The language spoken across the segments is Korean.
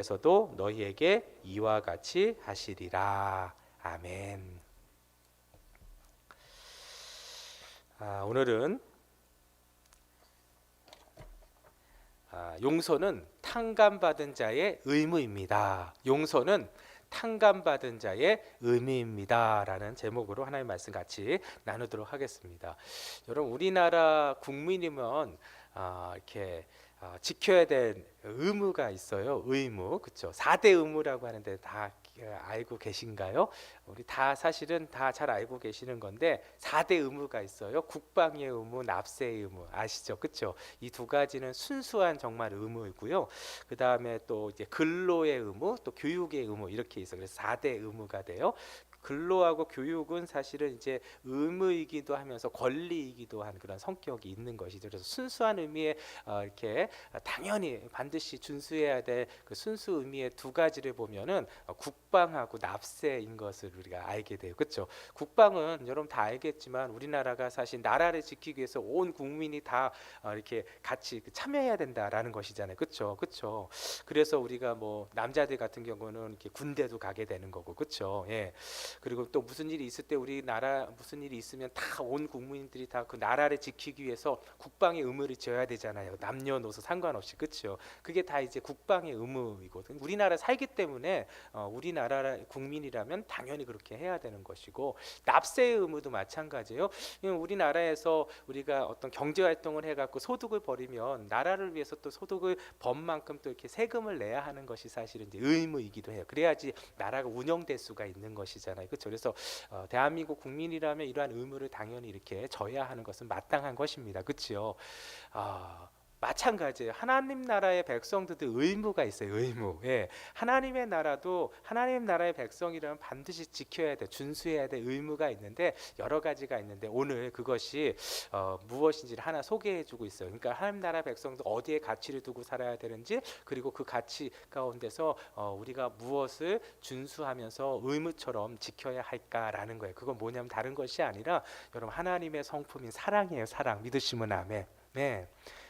에서도 너희에게 이와 같이 하시리라. 아멘. 오늘은 용서는 탕감받은 자의 의무입니다. 용서는 탕감받은 자의 의미입니다 라는 제목으로 하나님의 말씀 같이 나누도록 하겠습니다. 여러분, 우리나라 국민이면 이렇게 지켜야 될 의무가 있어요. 의무, 그렇죠? 4대 의무라고 하는데 다 알고 계신가요? 우리 다 사실은 다 잘 알고 계시는 건데 4대 의무가 있어요. 국방의 의무, 납세의 의무 아시죠? 그렇죠? 이 두 가지는 순수한 정말 의무이고요. 그 다음에 또 이제 근로의 의무, 또 교육의 의무 이렇게 있어요. 그래서 4대 의무가 돼요. 근로하고 교육은 사실은 이제 의무이기도 하면서 권리이기도 한 그런 성격이 있는 것이죠. 그래서 순수한 의미의 이렇게 당연히 반드시 준수해야 될 그 순수 의미의 두 가지를 보면은 국방하고 납세인 것을 우리가 알게 돼요. 그렇죠? 국방은 여러분 다 알겠지만 우리나라가 사실 나라를 지키기 위해서 온 국민이 다 이렇게 같이 참여해야 된다라는 것이잖아요. 그렇죠? 그렇죠? 그래서 우리가 뭐 남자들 같은 경우는 이렇게 군대도 가게 되는 거고, 그렇죠? 예. 그리고 또 무슨 일이 있을 때 우리나라 무슨 일이 있으면 다 온 국민들이 다 그 나라를 지키기 위해서 국방의 의무를 지어야 되잖아요. 남녀노소 상관없이, 그렇죠? 그게 다 이제 국방의 의무이거든. 우리나라 살기 때문에 우리나라 국민이라면 당연히 그렇게 해야 되는 것이고, 납세의 의무도 마찬가지예요. 우리나라에서 우리가 어떤 경제 활동을 해갖고 소득을 벌이면 나라를 위해서 또 소득을 번 만큼 또 이렇게 세금을 내야 하는 것이 사실은 이제 의무이기도 해요. 그래야지 나라가 운영될 수가 있는 것이잖아요. 그렇죠? 그래서 대한민국 국민이라면 이러한 의무를 당연히 이렇게 져야 하는 것은 마땅한 것입니다. 그렇죠? 마찬가지예요. 하나님 나라의 백성들도 의무가 있어요. 의무. 예. 하나님의 나라도 하나님 나라의 백성이라면 반드시 지켜야 돼, 준수해야 될 의무가 있는데 여러 가지가 있는데 오늘 그것이 무엇인지를 하나 소개해주고 있어요. 그러니까 하나님 나라 백성도 어디에 가치를 두고 살아야 되는지, 그리고 그 가치 가운데서 우리가 무엇을 준수하면서 의무처럼 지켜야 할까라는 거예요. 그건 뭐냐면 다른 것이 아니라 여러분 하나님의 성품인 사랑이에요. 사랑. 믿으시면 아멘. 네.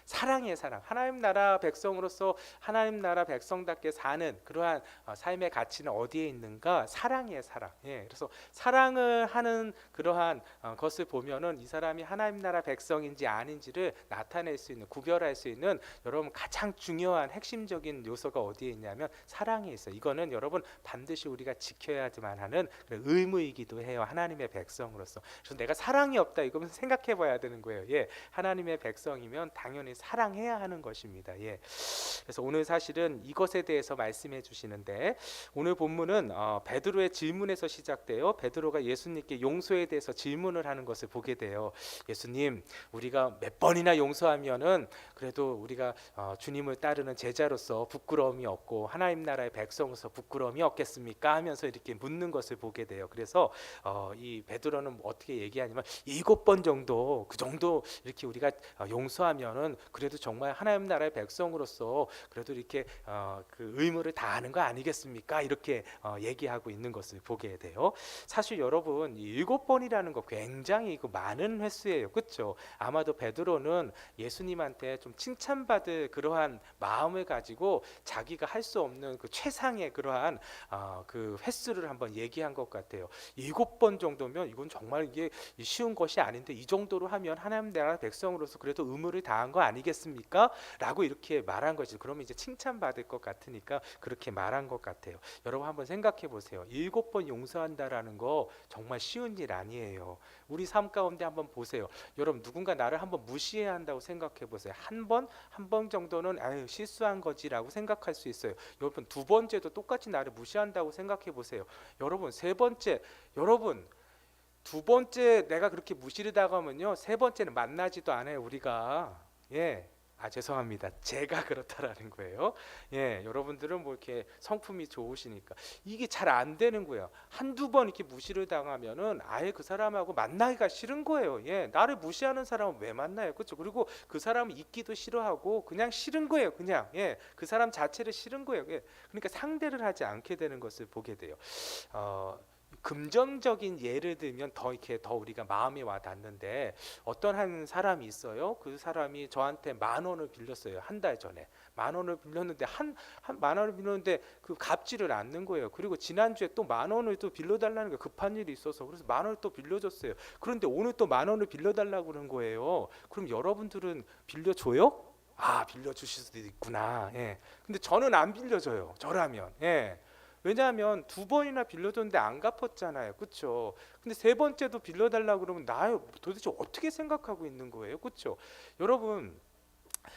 사랑의 사랑. 하나님 나라 백성으로서 하나님 나라 백성답게 사는 그러한 삶의 가치는 어디에 있는가? 사랑의 사랑. 예, 그래서 사랑을 하는 그러한 것을 보면은 이 사람이 하나님 나라 백성인지 아닌지를 나타낼 수 있는, 구별할 수 있는 여러분 가장 중요한 핵심적인 요소가 어디에 있냐면 사랑에 있어요. 이거는 여러분 반드시 우리가 지켜야지만 하는 의무이기도 해요. 하나님의 백성으로서. 그래서 내가 사랑이 없다 이거면 생각해 봐야 되는 거예요. 예, 하나님의 백성이면 당연히 사랑해야 하는 것입니다. 예. 그래서 오늘 사실은 이것에 대해서 말씀해 주시는데, 오늘 본문은 베드로의 질문에서 시작돼요. 베드로가 예수님께 용서에 대해서 질문을 하는 것을 보게 돼요. 예수님, 우리가 몇 번이나 용서하면은 그래도 우리가 주님을 따르는 제자로서 부끄러움이 없고 하나님 나라의 백성으로서 부끄러움이 없겠습니까? 하면서 이렇게 묻는 것을 보게 돼요. 그래서 이 베드로는 어떻게 얘기하냐면 7번 정도, 그 정도 이렇게 우리가 용서하면은 그래도 정말 하나님 나라의 백성으로서 그래도 이렇게 그 의무를 다하는 거 아니겠습니까? 이렇게 얘기하고 있는 것을 보게 돼요. 사실 여러분 7번이라는 거 굉장히 많은 횟수예요. 그렇죠? 아마도 베드로는 예수님한테 좀 칭찬받을 그러한 마음을 가지고 자기가 할 수 없는 그 최상의 그러한 그 횟수를 한번 얘기한 것 같아요. 7번 정도면 이건 정말 이게 쉬운 것이 아닌데 이 정도로 하면 하나님 나라 백성으로서 그래도 의무를 다한 거 아니겠습니까? 라고 이렇게 말한 거지. 그러면 이제 칭찬받을 것 같으니까 그렇게 말한 것 같아요. 여러분 한번 생각해 보세요. 7번 용서한다라는 거 정말 쉬운 일 아니에요. 우리 삶 가운데 한번 보세요. 여러분 누군가 나를 한번 무시해야 한다고 생각해 보세요. 한 번 정도는 아유 실수한 거지라고 생각할 수 있어요. 여러분 두 번째도 똑같이 나를 무시한다고 생각해 보세요. 여러분 세 번째, 여러분 두 번째 내가 그렇게 무시를 당하면요, 세 번째는 만나지도 않아요 우리가. 예, 죄송합니다. 제가 그렇다라는 거예요. 예, 여러분들은 뭐 이렇게 성품이 좋으시니까 이게 잘 안 되는 거예요. 한두 번 이렇게 무시를 당하면은 아예 그 사람하고 만나기가 싫은 거예요. 예, 나를 무시하는 사람은 왜 만나요? 그렇죠? 그리고 그 사람은 있기도 싫어하고 그냥 싫은 거예요. 그냥 예, 그 사람 자체를 싫은 거예요. 예, 그러니까 상대를 하지 않게 되는 것을 보게 돼요. 금전적인 예를 들면 더 이렇게 더 우리가 마음에 와 닿는데, 어떤 한 사람이 있어요. 그 사람이 저한테 10,000원을 빌렸어요. 한 달 전에 10,000원을 빌렸는데 한 10,000원을 빌렸는데 그 갚지를 않는 거예요. 그리고 지난주에 또 10,000원을 또 빌려달라는 거, 급한 일이 있어서 그래서 10,000원을 또 빌려줬어요. 그런데 오늘 또 10,000원을 빌려달라고 그러는 거예요. 그럼 여러분들은 빌려줘요? 아, 빌려주실 수도 있구나. 예. 근데 저는 안 빌려줘요. 저라면. 예. 왜냐하면 2번이나 빌려줬는데 안 갚았잖아요. 그렇죠? 근데 3번째도 빌려달라고 그러면 나 도대체 어떻게 생각하고 있는 거예요? 그렇죠? 여러분,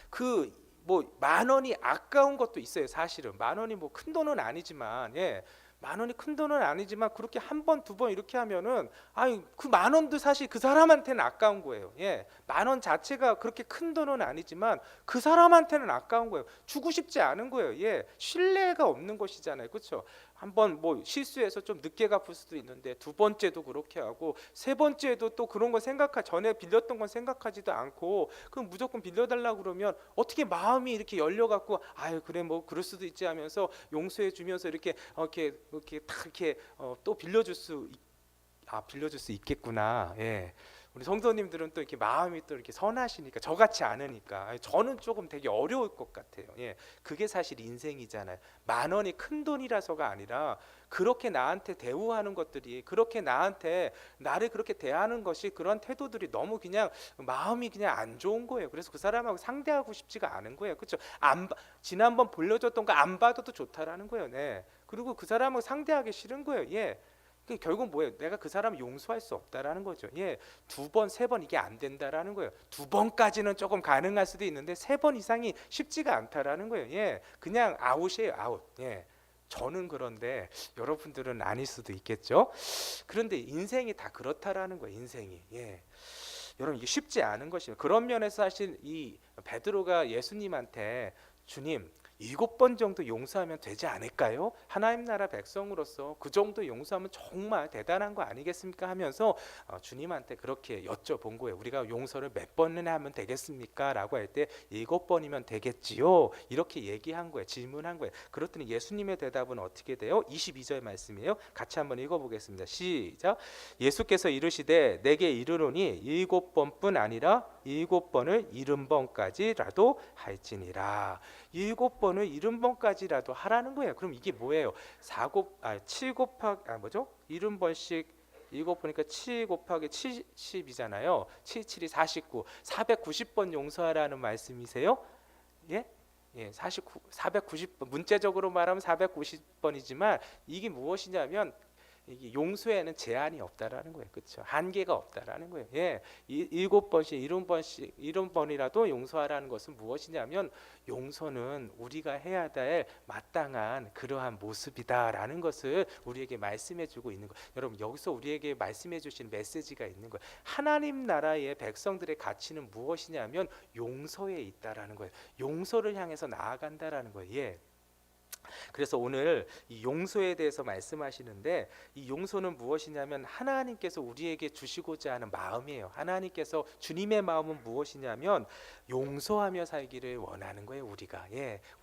그 뭐 10,000원이 아까운 것도 있어요. 사실은 10,000원이 뭐 큰 돈은 아니지만, 예, 10,000원이 큰 돈은 아니지만 그렇게 한 번, 2번 이렇게 하면은, 아니 그 10,000원도 사실 그 사람한테는 아까운 거예요. 예, 10,000원 자체가 그렇게 큰 돈은 아니지만 그 사람한테는 아까운 거예요. 주고 싶지 않은 거예요. 예, 신뢰가 없는 것이잖아요. 그렇죠? 한번 뭐 실수해서 좀 늦게 갚을 수도 있는데 2번째도 그렇게 하고 3번째도 또 그런 거 전에 빌렸던 건 생각하지도 않고 그럼 무조건 빌려달라고 그러면 어떻게 마음이 이렇게 열려 갖고, 아유 그래 뭐 그럴 수도 있지 하면서 용서해 주면서 이렇게 이렇게 딱 이렇게 또 빌려줄 수 있겠구나. 예. 우리 성도님들은 또 이렇게 마음이 또 이렇게 선하시니까, 저같이 않으니까 저는 조금 되게 어려울 것 같아요. 예, 그게 사실 인생이잖아요. 10,000원이 큰 돈이라서가 아니라 그렇게 나한테 대우하는 것들이, 그렇게 나를 그렇게 대하는 것이, 그런 태도들이 너무 그냥 마음이 그냥 안 좋은 거예요. 그래서 그 사람하고 상대하고 싶지가 않은 거예요. 그렇죠? 지난번 빌려줬던 거 안 받아도 좋다라는 거예요. 네. 그리고 그 사람하고 상대하기 싫은 거예요. 예. 결국 뭐예요? 내가 그 사람을 용서할 수 없다라는 거죠. 예, 2번, 3번 이게 안 된다라는 거예요. 2번까지는 조금 가능할 수도 있는데 3번 이상이 쉽지가 않다라는 거예요. 예, 그냥 아웃이에요, 아웃. 예, 저는 그런데 여러분들은 아닐 수도 있겠죠. 그런데 인생이 다 그렇다라는 거예요. 인생이. 예, 여러분 이게 쉽지 않은 것이에요. 그런 면에서 사실 이 베드로가 예수님한테, 주님 7번 정도 용서하면 되지 않을까요? 하나님 나라 백성으로서 그 정도 용서하면 정말 대단한 거 아니겠습니까? 하면서 주님한테 그렇게 여쭤본 거예요. 우리가 용서를 몇 번이나 하면 되겠습니까? 라고 할 때 7번이면 되겠지요. 이렇게 얘기한 거예요. 질문한 거예요. 그랬더니 예수님의 대답은 어떻게 돼요? 22절 말씀이에요. 같이 한번 읽어보겠습니다. 시작. 예수께서 이르시되 내게 이르노니 7번뿐 아니라 7번을 70번까지라도 할지니라. 7번을 70번까지라도 하라는 거예요. 그럼 이게 뭐예요? 7 곱하기 뭐죠? 70번씩 7 보니까 7 곱하기 70이잖아요. 7, 7이 49. 490번 용서하라는 말씀이세요? 예? 예, 490번. 문자적으로 말하면 490번이지만 이게 무엇이냐면, 이게 용서에는 제한이 없다라는 거예요. 그렇죠? 한계가 없다라는 거예요. 예, 7번씩 70번이라도 용서하라는 것은 무엇이냐면, 용서는 우리가 해야 될 마땅한 그러한 모습이다라는 것을 우리에게 말씀해주고 있는 거예요. 여러분, 여기서 우리에게 말씀해주신 메시지가 있는 거예요. 하나님 나라의 백성들의 가치는 무엇이냐면 용서에 있다라는 거예요. 용서를 향해서 나아간다라는 거예요. 예. 그래서 오늘 이 용서에 대해서 말씀하시는데, 이 용서는 무엇이냐면 하나님께서 우리에게 주시고자 하는 마음이에요. 하나님께서, 주님의 마음은 무엇이냐면 용서하며 살기를 원하는 거예요. 우리가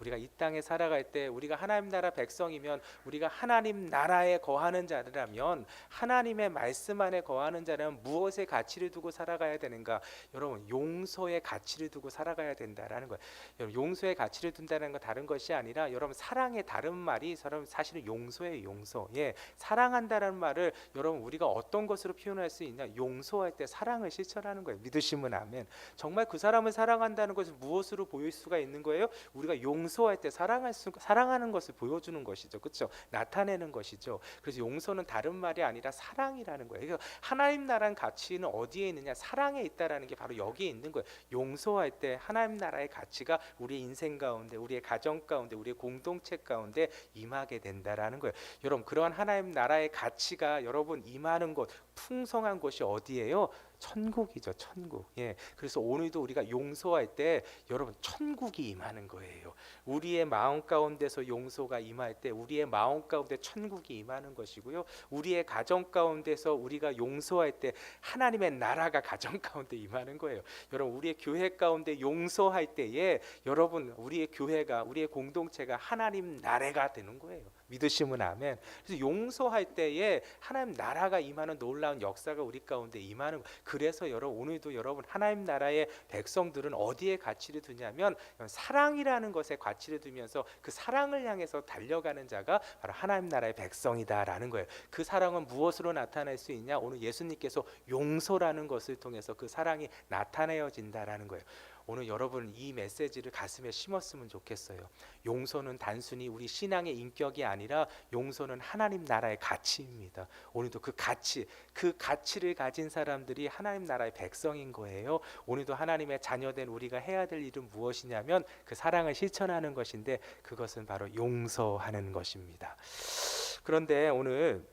우리가 이 땅에 살아갈 때, 우리가 하나님 나라 백성이면, 우리가 하나님 나라에 거하는 자라면, 하나님의 말씀 안에 거하는 자라면 무엇에 가치를 두고 살아가야 되는가? 여러분, 용서의 가치를 두고 살아가야 된다라는 거예요. 여러분, 용서의 가치를 둔다는 건 다른 것이 아니라, 여러분 사랑의 다른 말이 사실은 용서예요. 용서. 예, 사랑한다라는 말을 여러분 우리가 어떤 것으로 표현할 수 있냐? 용서할 때 사랑을 실천하는 거예요. 믿으시면 아멘. 정말 그 사람을 사랑한다는 것을 무엇으로 보일 수가 있는 거예요? 우리가 용서할 때 사랑하는 것을 보여주는 것이죠. 그렇죠? 나타내는 것이죠. 그래서 용서는 다른 말이 아니라 사랑이라는 거예요. 그래서 하나님 나라의 가치는 어디에 있느냐? 사랑에 있다라는 게 바로 여기에 있는 거예요. 용서할 때 하나님 나라의 가치가 우리의 인생 가운데, 우리의 가정 가운데, 우리의 공동체 가운데 임하게 된다라는 거예요. 여러분, 그러한 하나님 나라의 가치가 여러분 임하는 곳, 풍성한 곳이 어디예요? 천국이죠, 천국. 예, 그래서 오늘도 우리가 용서할 때 여러분 천국이 임하는 거예요. 우리의 마음 가운데서 용서가 임할 때 우리의 마음 가운데 천국이 임하는 것이고요. 우리의 가정 가운데서 우리가 용서할 때 하나님의 나라가 가정 가운데 임하는 거예요. 여러분 우리의 교회 가운데 용서할 때에 여러분 우리의 교회가 우리의 공동체가 하나님 나라가 되는 거예요. 믿으시면 아멘. 그래서 용서할 때에 하나님 나라가 임하는 놀라운 역사가 우리 가운데 임하는. 그래서 여러분 오늘도 여러분 하나님 나라의 백성들은 어디에 가치를 두냐면 사랑이라는 것에 가치를 두면서 그 사랑을 향해서 달려가는 자가 바로 하나님 나라의 백성이다라는 거예요. 그 사랑은 무엇으로 나타낼 수 있냐? 오늘 예수님께서 용서라는 것을 통해서 그 사랑이 나타내어진다라는 거예요. 오늘 여러분 이 메시지를 가슴에 심었으면 좋겠어요. 용서는 단순히 우리 신앙의 인격이 아니라 용서는 하나님 나라의 가치입니다. 오늘도 그 가치를 가진 사람들이 하나님 나라의 백성인 거예요. 오늘도 하나님의 자녀된 우리가 해야 될 일은 무엇이냐면 그 사랑을 실천하는 것인데 그것은 바로 용서하는 것입니다. 그런데 오늘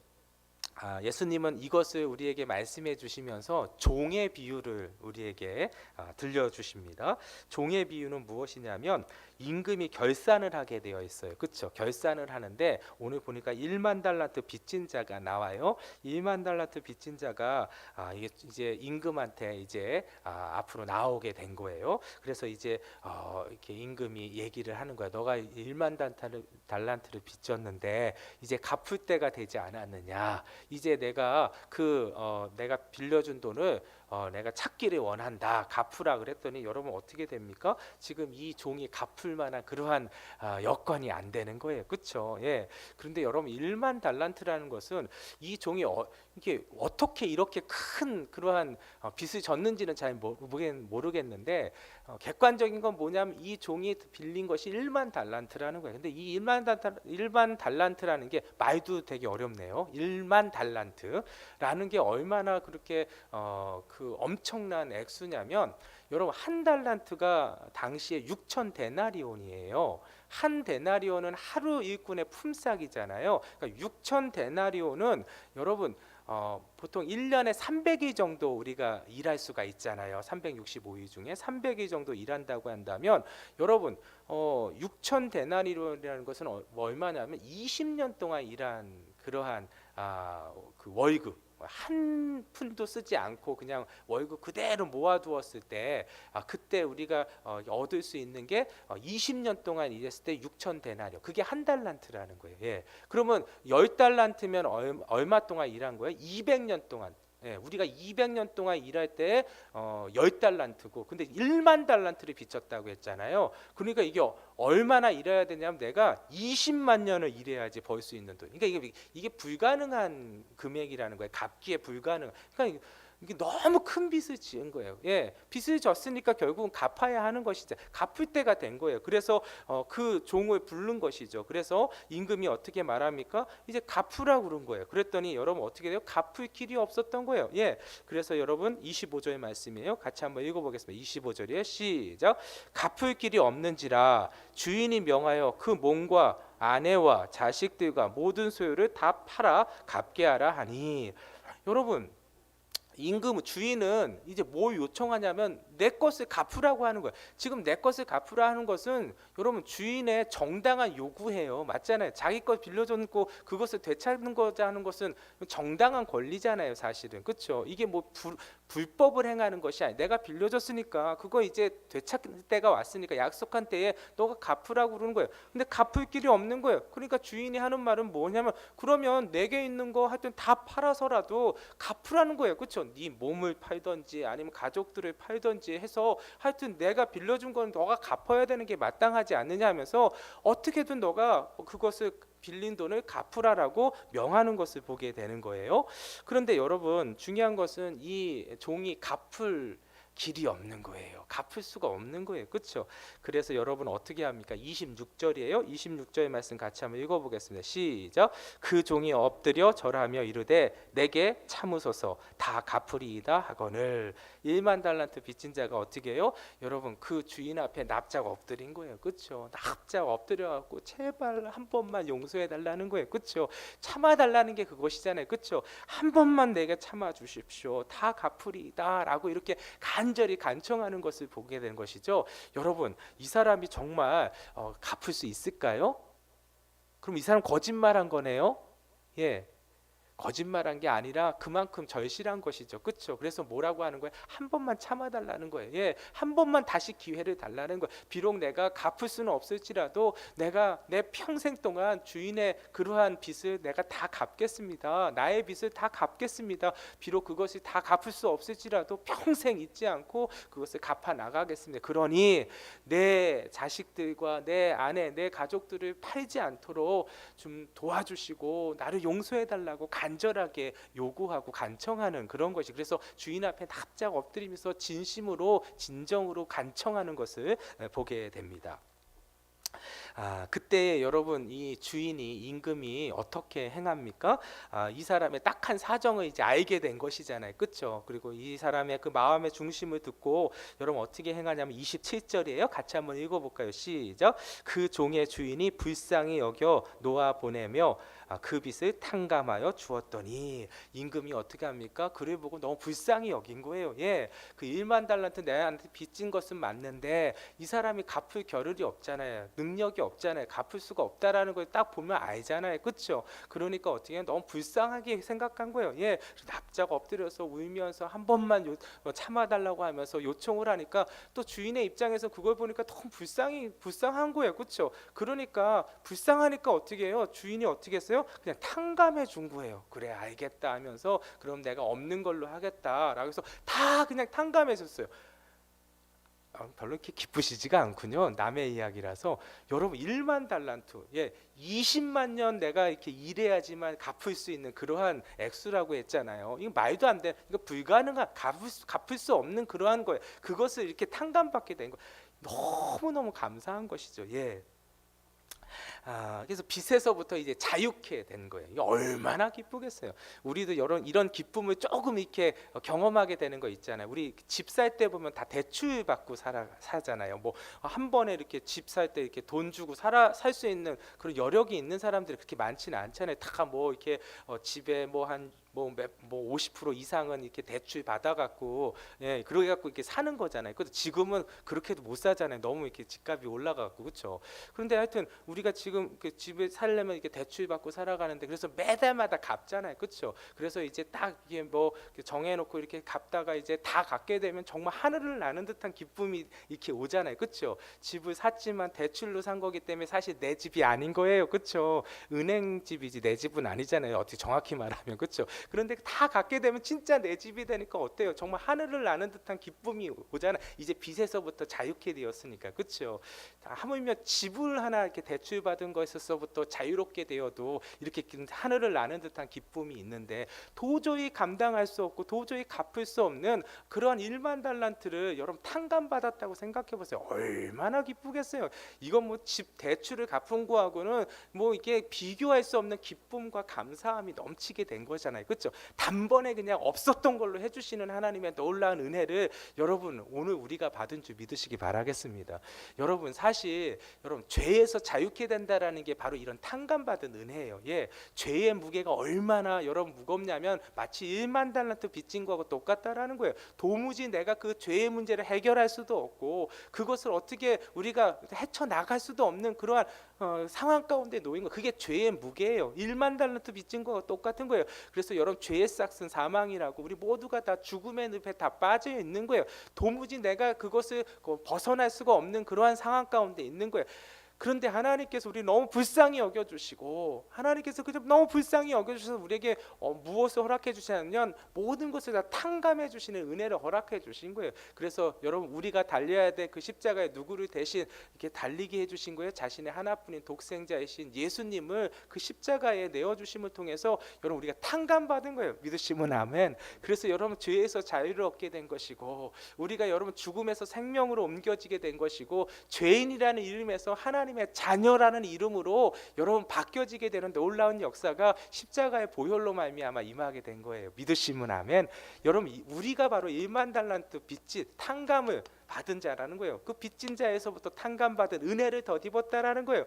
예수님은 이것을 우리에게 말씀해 주시면서 종의 비유를 우리에게 들려주십니다. 종의 비유는 무엇이냐면 임금이 결산을 하게 되어 있어요. 그렇죠? 결산을 하는데 오늘 보니까 1만 달란트 빚진 자가 나와요. 1만 달란트 빚진 자가 이제 임금한테 이제 앞으로 나오게 된 거예요. 그래서 이제 이렇게 임금이 얘기를 하는 거야. 너가 1만 달란트를 빚졌는데 이제 갚을 때가 되지 않았느냐? 이제 내가 내가 빌려준 돈을 내가 찾기를 원한다. 갚으라 그랬더니 여러분 어떻게 됩니까? 지금 이 종이 갚을 만한 그러한 여건이 안 되는 거예요. 그렇죠? 예. 그런데 여러분 1만 달란트라는 것은 이 종이 이게 어떻게 이렇게 큰 그러한 빚을 졌는지는 잘 모르겠는데 객관적인 건 뭐냐면 이 종이 빌린 것이 1만 달란트라는 거예요. 근데 이 1만 달란트라는 게 말도 되게 어렵네요. 1만 달란트라는 게 얼마나 그렇게 그 엄청난 액수냐면 여러분 한 달란트가 당시에 6천 데나리온이에요. 한 데나리온은 하루 일꾼의 품삯이잖아요. 그러니까 6천 데나리온은 여러분 보통 1년에 300일 정도 우리가 일할 수가 있잖아요. 365일 중에 300일 정도 일한다고 한다면 여러분 6천 데나리온이라는 것은 얼마냐면 20년 동안 일한 그러한 그 월급 한 푼도 쓰지 않고 그냥 월급 그대로 모아두었을 때 그때 우리가 얻을 수 있는 게 20년 동안 일했을 때 6천 데나리온 그게 한 달란트라는 거예요. 예. 그러면 10달란트면 얼마 동안 일한 거예요? 200년 동안. 예, 우리가 200년 동안 일할 때 10달란트고 근데 1만 달란트를 빚졌다고 했잖아요. 그러니까 이게 얼마나 일해야 되냐면 내가 20만 년을 일해야지 벌 수 있는 돈. 그러니까 이게 불가능한 금액이라는 거예요. 갚기에 불가능. 그러니까 이게 너무 큰 빚을 지은 거예요. 예, 빚을 졌으니까 결국은 갚아야 하는 것이죠. 갚을 때가 된 거예요. 그래서 그 종을 부른 것이죠. 그래서 임금이 어떻게 말합니까? 이제 갚으라고 그런 거예요. 그랬더니 여러분 어떻게 돼요? 갚을 길이 없었던 거예요. 예, 그래서 여러분 25절 말씀이에요. 같이 한번 읽어보겠습니다. 25절이에요. 시작. 갚을 길이 없는지라 주인이 명하여 그 몸과 아내와 자식들과 모든 소유를 다 팔아 갚게 하라 하니. 여러분 임금 주인은 이제 뭘 요청하냐면 내 것을 갚으라고 하는 거예요. 지금 내 것을 갚으라 하는 것은 여러분 주인의 정당한 요구예요. 맞잖아요. 자기 것 빌려줬고 그것을 되찾는 거자 하는 것은 정당한 권리잖아요. 사실은 그렇죠. 이게 뭐 불법을 행하는 것이 아니에요. 내가 빌려줬으니까 그거 이제 되찾을 때가 왔으니까 약속한 때에 너가 갚으라고 그러는 거예요. 근데 갚을 길이 없는 거예요. 그러니까 주인이 하는 말은 뭐냐면 그러면 내게 있는 거 하여튼 다 팔아서라도 갚으라는 거예요. 그렇죠. 네 몸을 팔든지 아니면 가족들을 팔든지 해서 하여튼 내가 빌려준 건 너가 갚아야 되는 게 마땅하지 않느냐 하면서 어떻게든 너가 그것을 빌린 돈을 갚으라라고 명하는 것을 보게 되는 거예요. 그런데 여러분 중요한 것은 이 종이 갚을 길이 없는 거예요. 갚을 수가 없는 거예요. 그렇죠? 그래서 여러분 어떻게 합니까? 26절이에요. 26절의 말씀 같이 한번 읽어보겠습니다. 시작. 그 종이 엎드려 절하며 이르되 내게 참으소서 다 갚으리이다 하거늘. 1만 달란트 빚진 자가 어떻게 해요? 여러분 그 주인 앞에 납작 엎드린 거예요. 그렇죠? 납작 엎드려 갖고 제발 한 번만 용서해 달라는 거예요. 그렇죠? 참아 달라는 게 그것이잖아요. 그렇죠? 한 번만 내게 참아 주십시오. 다 갚으리이다라고 이렇게 간절히 간청하는 것을 보게 되는 것이죠. 여러분 이 사람이 정말 갚을 수 있을까요? 그럼 이 사람 거짓말한 거네요. 예. 거짓말한 게 아니라 그만큼 절실한 것이죠. 그렇죠? 그래서 뭐라고 하는 거예요? 한 번만 참아달라는 거예요. 예, 한 번만 다시 기회를 달라는 거예요. 비록 내가 갚을 수는 없을지라도 내가 내 평생 동안 주인의 그러한 빚을 내가 다 갚겠습니다. 나의 빚을 다 갚겠습니다. 비록 그것이 다 갚을 수 없을지라도 평생 잊지 않고 그것을 갚아 나가겠습니다. 그러니 내 자식들과 내 아내, 내 가족들을 팔지 않도록 좀 도와주시고 나를 용서해 달라고 간절하게 요구하고 간청하는 그런 것이, 그래서 주인 앞에 납작 엎드리면서 진심으로 진정으로 간청하는 것을 보게 됩니다. 그때 여러분 이 주인이 임금이 어떻게 행합니까? 이 사람의 딱한 사정을 이제 알게 된 것이잖아요. 그렇죠? 그리고 이 사람의 그 마음의 중심을 듣고 여러분 어떻게 행하냐면 27절이에요. 같이 한번 읽어볼까요? 시작. 그 종의 주인이 불쌍히 여겨 놓아 보내며 그 빚을 탕감하여 주었더니, 임금이 어떻게 합니까? 그를 보고 너무 불쌍히 여긴 거예요. 예, 그 1만 달란트 내한테 빚진 것은 맞는데 이 사람이 갚을 겨를이 없잖아요. 능력이 없잖아요. 갚을 수가 없다라는 걸 딱 보면 알잖아요. 그렇죠? 그러니까 어떻게 해요? 너무 불쌍하게 생각한 거예요. 예, 납작 엎드려서 울면서 한 번만 참아달라고 하면서 요청을 하니까 또 주인의 입장에서 그걸 보니까 너무 불쌍한 거예요. 그렇죠? 그러니까 불쌍하니까 어떻게 해요? 주인이 어떻게 했어요? 그냥 탕감해 준 거예요. 그래 알겠다 하면서 그럼 내가 없는 걸로 하겠다라고 해서 다 그냥 탕감해 줬어요. 별로 이렇게 기쁘시지가 않군요. 남의 이야기라서. 여러분 1만 달란트, 예, 20만 년 내가 이렇게 일해야지만 갚을 수 있는 그러한 액수라고 했잖아요. 이거 말도 안 돼. 이거 불가능한, 갚을 수 없는 그러한 거예요. 그것을 이렇게 탕감받게 된 거, 너무너무 감사한 것이죠. 예. 그래서 빚에서부터 이제 자유케 된 거예요. 이게 얼마나 기쁘겠어요. 우리도 이런 기쁨을 조금 이렇게 경험하게 되는 거 있잖아요. 우리 집 살 때 보면 다 대출 받고 사잖아요. 뭐 한 번에 이렇게 집 살 때 이렇게 돈 주고 살 수 있는 그런 여력이 있는 사람들이 그렇게 많지는 않잖아요. 다 뭐 이렇게 집에 뭐 50% 이상은 이렇게 대출 받아갖고, 예, 그러게 갖고 이렇게 사는 거잖아요. 그래도 지금은 그렇게도 못 사잖아요. 너무 이렇게 집값이 올라가고, 그렇죠. 그런데 하여튼 우리가 지금 그 집에 살려면 이렇게 대출 받고 살아가는데, 그래서 매달마다 갚잖아요. 그렇죠. 그래서 이제 딱 이게 뭐 정해놓고 이렇게 갚다가 이제 다 갚게 되면 정말 하늘을 나는 듯한 기쁨이 이렇게 오잖아요. 그렇죠. 집을 샀지만 대출로 산 거기 때문에 사실 내 집이 아닌 거예요. 그렇죠. 은행 집이지 내 집은 아니잖아요. 어떻게 정확히 말하면. 그렇죠. 그런데 다 갖게 되면 진짜 내 집이 되니까 어때요? 정말 하늘을 나는 듯한 기쁨이 오잖아. 이제 빚에서부터 자유케 되었으니까. 그렇죠. 하물며 집을 하나 이렇게 대출 받은 것에서부터 자유롭게 되어도 이렇게 하늘을 나는 듯한 기쁨이 있는데, 도저히 감당할 수 없고 도저히 갚을 수 없는 그러한 1만 달란트를 여러분 탕감 받았다고 생각해 보세요. 얼마나 기쁘겠어요. 이건 뭐 집 대출을 갚은 거하고는 뭐 이게 비교할 수 없는 기쁨과 감사함이 넘치게 된 거잖아요. 그렇죠? 단번에 그냥 없었던 걸로 해주시는 하나님의 놀라운 은혜를 여러분 오늘 우리가 받은 줄 믿으시기 바라겠습니다. 여러분 사실 여러분 죄에서 자유케 된다라는 게 바로 이런 탕감받은 은혜예요. 예, 죄의 무게가 얼마나 여러분 무겁냐면 마치 1만 달란트 빚진 거하고 똑같다라는 거예요. 도무지 내가 그 죄의 문제를 해결할 수도 없고 그것을 어떻게 우리가 헤쳐나갈 수도 없는 그러한 상황 가운데 놓인 거, 그게 죄의 무게예요. 1만 달란트 빚진 거와 똑같은 거예요. 그래서 여러분 죄의 싹은 사망이라고, 우리 모두가 다 죽음의 늪에 다 빠져 있는 거예요. 도무지 내가 그것을 벗어날 수가 없는 그러한 상황 가운데 있는 거예요. 그런데 하나님께서 우리 너무 불쌍히 여겨주시고, 하나님께서 그저 너무 불쌍히 여겨주셔서 우리에게 무엇을 허락해 주시냐면 모든 것을 다 탕감해 주시는 은혜를 허락해 주신 거예요. 그래서 여러분, 우리가 달려야 될 그 십자가에 누구를 대신 이렇게 달리게 해주신 거예요? 자신의 하나뿐인 독생자이신 예수님을 그 십자가에 내어주심을 통해서 여러분, 우리가 탕감받은 거예요. 믿으시면 아멘. 그래서 여러분, 죄에서 자유를 얻게 된 것이고, 우리가 여러분 죽음에서 생명으로 옮겨지게 된 것이고, 죄인이라는 이름에서 하나님의 자녀라는 이름으로 여러분 바뀌어지게 되는 놀라운 역사가 십자가의 보혈로 말미암아 임하게 된 거예요. 믿으시면 아멘. 여러분, 우리가 바로 1만 달란트 빚진 탕감을 받은 자라는 거예요. 그 빚진 자에서부터 탕감받은 은혜를 덧입었다라는 거예요.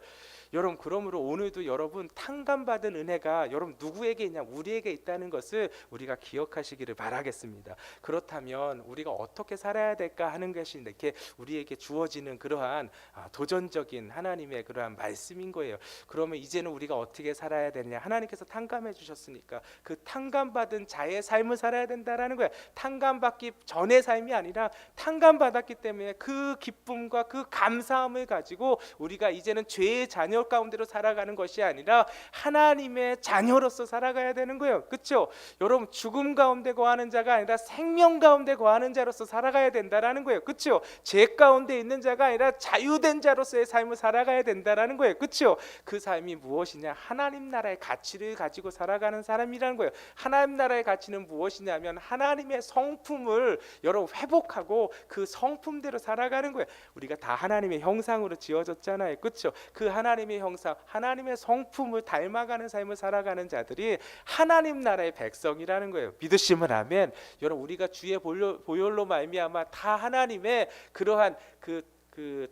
여러분, 그러므로 오늘도 여러분 탕감받은 은혜가 여러분 누구에게 있냐? 우리에게 있다는 것을 우리가 기억하시기를 바라겠습니다. 그렇다면 우리가 어떻게 살아야 될까 하는 것이 이렇게 우리에게 주어지는 그러한 도전적인 하나님의 그러한 말씀인 거예요. 그러면 이제는 우리가 어떻게 살아야 되느냐? 하나님께서 탕감해 주셨으니까 그 탕감받은 자의 삶을 살아야 된다라는 거예요. 탕감받기 전의 삶이 아니라 탕감받았기 때문에 그 기쁨과 그 감사함을 가지고 우리가 이제는 죄의 자녀 가운데로 살아가는 것이 아니라 하나님의 자녀로서 살아가야 되는 거예요. 그렇죠? 여러분, 죽음 가운데 거하는 자가 아니라 생명 가운데 거하는 자로서 살아가야 된다라는 거예요. 그렇죠? 죄 가운데 있는 자가 아니라 자유된 자로서의 삶을 살아가야 된다라는 거예요. 그렇죠? 그 삶이 무엇이냐? 하나님 나라의 가치를 가지고 살아가는 사람이라는 거예요. 하나님 나라의 가치는 무엇이냐면 하나님의 성품을 여러분 회복하고 그 성품대로 살아가는 거예요. 우리가 다 하나님의 형상으로 지어졌잖아요. 그렇죠? 그 하나님의 형상, 하나님의 성품을 닮아가는 삶을 살아가는 자들이 하나님 나라의 백성이라는 거예요. 믿으시면 아멘. 여러분, 우리가 주의 보혈로 말미암아 다 하나님의 그러한 그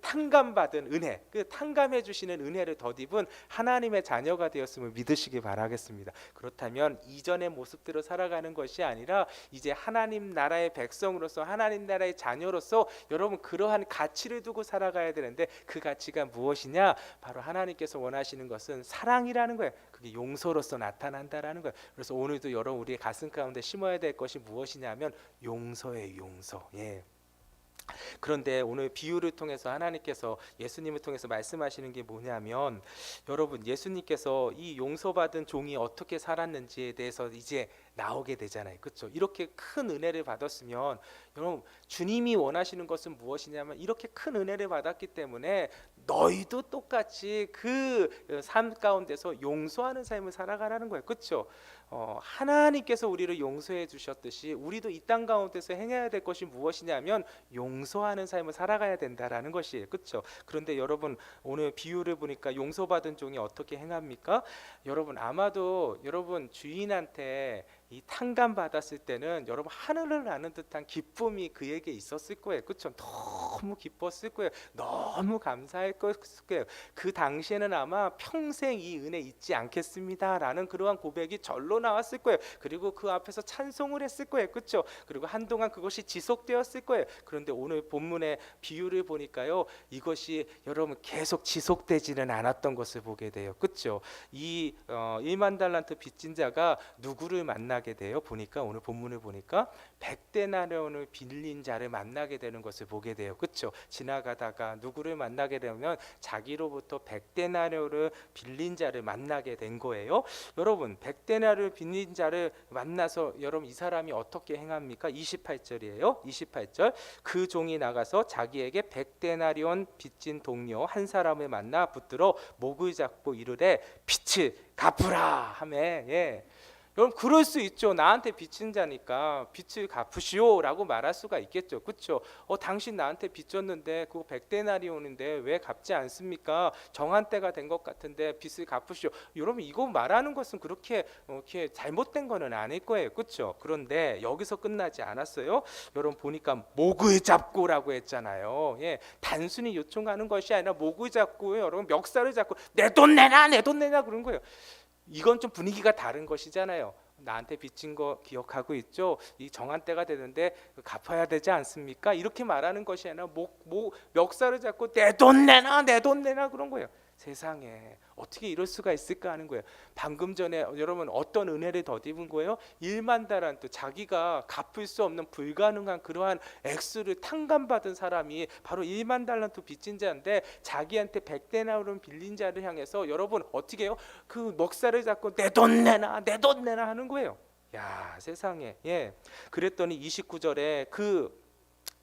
탕감받은 은혜, 그 탕감해 주시는 은혜를 덧입은 하나님의 자녀가 되었음을 믿으시기 바라겠습니다. 그렇다면 이전의 모습대로 살아가는 것이 아니라 이제 하나님 나라의 백성으로서, 하나님 나라의 자녀로서 여러분 그러한 가치를 두고 살아가야 되는데, 그 가치가 무엇이냐? 바로 하나님께서 원하시는 것은 사랑이라는 거예요. 그게 용서로서 나타난다라는 거예요. 그래서 오늘도 여러분 우리의 가슴 가운데 심어야 될 것이 무엇이냐면 용서예요. 용서. 예. 그런데 오늘 비유를 통해서 하나님께서 예수님을 통해서 말씀하시는 게 뭐냐면, 여러분 예수님께서 이 용서받은 종이 어떻게 살았는지에 대해서 이제 나오게 되잖아요. 그렇죠? 이렇게 큰 은혜를 받았으면 여러분, 주님이 원하시는 것은 무엇이냐면 이렇게 큰 은혜를 받았기 때문에 너희도 똑같이 그 삶 가운데서 용서하는 삶을 살아가라는 거예요. 그렇죠? 하나님께서 우리를 용서해 주셨듯이 우리도 이 땅 가운데서 행해야 될 것이 무엇이냐면 용서하는 삶을 살아가야 된다라는 것이에요. 그렇죠? 그런데 여러분, 오늘 비유를 보니까 용서받은 종이 어떻게 행합니까? 여러분, 아마도 여러분 주인한테 이 탕감 받았을 때는 여러분 하늘을 나는 듯한 기쁨이 그에게 있었을 거예요. 그렇죠? 너무 기뻤을 거예요. 너무 감사할 거예요. 그 당시에는 아마 평생 이 은혜 잊지 않겠습니다라는 그러한 고백이 절로 나왔을 거예요. 그리고 그 앞에서 찬송을 했을 거예요. 그렇죠? 그리고 한동안 그것이 지속되었을 거예요. 그런데 오늘 본문의 비유를 보니까요, 이것이 여러분 계속 지속되지는 않았던 것을 보게 돼요. 그렇죠? 이 1만 달란트 빚진 자가 누구를 만나게 돼요? 보니까 오늘 본문을 보니까 100데나리온을 빌린 자를 만나게 되는 것을 보게 돼요. 그렇죠? 지나가다가 누구를 만나게 되면 자기로부터 100데나리온을 빌린 자를 만나게 된 거예요. 여러분, 100데나리온을 빌린 자를 만나서 여러분 이 사람이 어떻게 행합니까? 28절이에요. 28절. 그 종이 나가서 자기에게 100데나리온 빚진 동료 한 사람을 만나 붙들어 목을 잡고 이르되 빚을 갚으라 하며, 예. 여러분, 그럴 수 있죠. 나한테 빚진 자니까 빚을 갚으시오라고 말할 수가 있겠죠. 그렇죠? 당신 나한테 빚졌는데 그거 100데나리온인데 왜 갚지 않습니까? 정한 때가 된 것 같은데 빚을 갚으시오. 여러분, 이거 말하는 것은 그렇게 이렇게 잘못된 거는 아닐 거예요. 그렇죠? 그런데 여기서 끝나지 않았어요. 여러분 보니까 목을 잡고라고 했잖아요. 예, 단순히 요청하는 것이 아니라 목을 잡고 여러분 멱살을 잡고 내 돈 내놔, 내 돈 내놔 그런 거예요. 이건 좀 분위기가 다른 것이잖아요. 나한테 빚진 거 기억하고 있죠? 이 정한 때가 되는데 갚아야 되지 않습니까? 이렇게 말하는 것이 아니라 멱살을 잡고 내 돈 내놔, 내 돈 내놔 그런 거예요. 세상에 어떻게 이럴 수가 있을까 하는 거예요. 방금 전에 여러분 어떤 은혜를 덧입은 거예요? 1만 달란트, 자기가 갚을 수 없는 불가능한 그러한 액수를 탕감받은 사람이 바로 1만 달란트 빚진 자인데, 자기한테 100데나리온 빌린 자를 향해서 여러분 어떻게 해요? 그 먹살을 잡고 내 돈 내놔, 내 돈 내놔 하는 거예요. 야, 세상에. 예. 그랬더니 29절에 그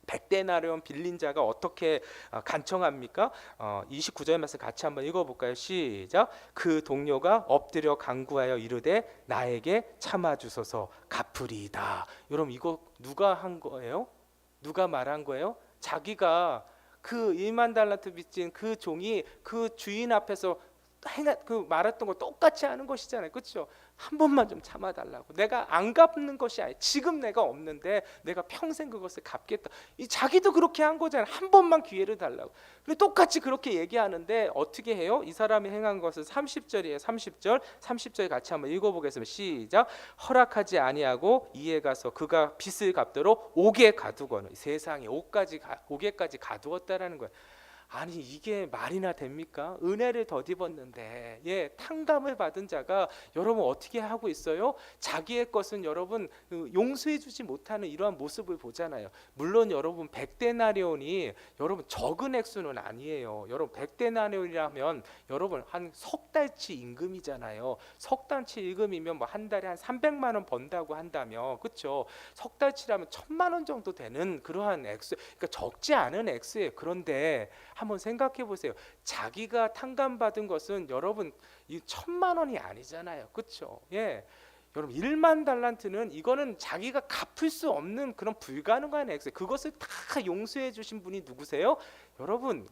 100데나리온 빌린 자가 어떻게 간청합니까? 29절 말씀 같이 한번 읽어볼까요? 시작. 그 동료가 엎드려 간구하여 이르되 나에게 참아 주소서 갚으리이다. 여러분 이거 누가 한 거예요? 누가 말한 거예요? 자기가 그 1만 달란트 빚진 그 종이 그 주인 앞에서 그 말했던 거 똑같이 하는 것이잖아요. 그렇죠? 한 번만 좀 참아달라고. 내가 안 갚는 것이 아니야. 지금 내가 없는데 내가 평생 그것을 갚겠다. 이 자기도 그렇게 한 거잖아요. 한 번만 기회를 달라고. 근데 똑같이 그렇게 얘기하는데 어떻게 해요? 이 사람이 행한 것은 30절이에요. 30절 같이 한번 읽어보겠습니다. 시작. 허락하지 아니하고 이에 가서 그가 빚을 갚도록 옥에 가두거늘. 세상에 옥에까지 가두었다라는 거예요. 아니 이게 말이나 됩니까? 은혜를 덧입었는데, 예, 탕감을 받은 자가 여러분 어떻게 하고 있어요? 자기의 것은 여러분 용서해주지 못하는 이러한 모습을 보잖아요. 물론 여러분 100데나리온이 여러분 적은 액수는 아니에요. 여러분 100데나리온이라면 여러분 한 석 달치 임금이잖아요. 석 달치 임금이면 뭐 한 달에 한 300만 원 번다고 한다면, 그렇죠? 석 달치라면 1000만 원 정도 되는 그러한 액수, 그러니까 적지 않은 액수예요. 그런데 한번 생각해 보세요. 자기가 탕감받은 것은 여러분 이 1000만 원이 아니잖아요. 그렇죠? 예. 여러분 1만 달란트는 이거는 자기가 갚을 수 없는 그런 불가능한 액수. 그것을 다 용서해 주신 분이 누구세요? 여러분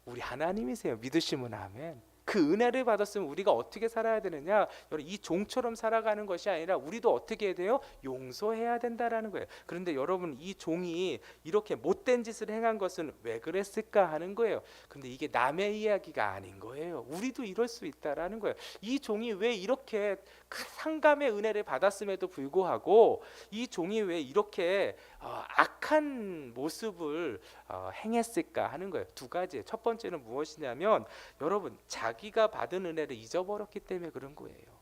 우리 하나님이세요. 믿으시면 아멘. 그 은혜를 받았으면 우리가 어떻게 살아야 되느냐? 여러분 이 종처럼 살아가는 것이 아니라 우리도 어떻게 해야 돼요? 용서해야 된다라는 거예요. 그런데 여러분 이 종이 이렇게 못된 짓을 행한 것은 왜 그랬을까 하는 거예요. 근데 이게 남의 이야기가 아닌 거예요. 우리도 이럴 수 있다라는 거예요. 이 종이 왜 이렇게 큰 상감의 은혜를 받았음에도 불구하고 이 종이 왜 이렇게 악한 모습을 행했을까 하는 거예요. 두 가지. 첫 번째는 무엇이냐면 여러분 자기가 받은 은혜를 잊어버렸기 때문에 그런 거예요.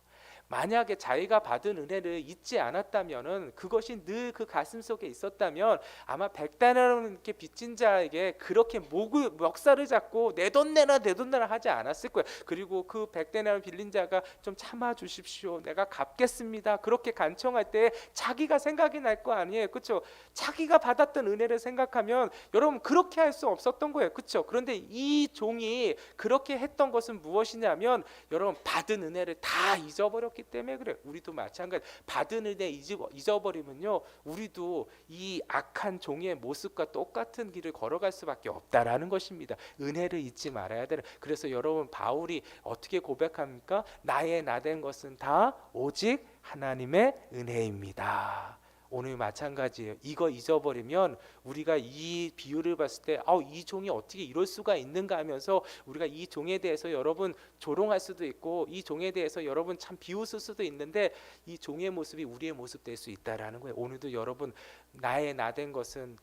만약에 자기가 받은 은혜를 잊지 않았다면은, 그것이 늘 그 가슴 속에 있었다면 아마 100데나리온 이렇게 빚진 자에게 그렇게 멱살을 잡고 내 돈 내놔 내 돈 내놔 하지 않았을 거예요. 그리고 그 100데나리온 빌린 자가 좀 참아 주십시오, 내가 갚겠습니다, 그렇게 간청할 때 자기가 생각이 날 거 아니에요. 그렇죠? 자기가 받았던 은혜를 생각하면 여러분 그렇게 할 수 없었던 거예요. 그렇죠? 그런데 이 종이 그렇게 했던 것은 무엇이냐면 여러분 받은 은혜를 다 잊어버렸기 때문에 그래요. 우리도 마찬가지. 받은 은혜 잊어버리면요 우리도 이 악한 종의 모습과 똑같은 길을 걸어갈 수밖에 없다라는 것입니다. 은혜를 잊지 말아야 되는. 그래서 여러분 바울이 어떻게 고백합니까? 나의 나된 것은 다 오직 하나님의 은혜입니다. 오늘 마찬가지예요. 이거 잊어버리면 우리가 이 비유를 봤을 때 이 종이 어떻게 이럴 수가 있는가 하면서 우리가 이 종에 대해서 여러분 조롱할 수도 있고 이 종에 대해서 여러분 참 비웃을 수도 있는데, 이 종의 모습이 우리의 모습 될 수 있다라는 거예요. 오늘도 여러분 나의 나된 것은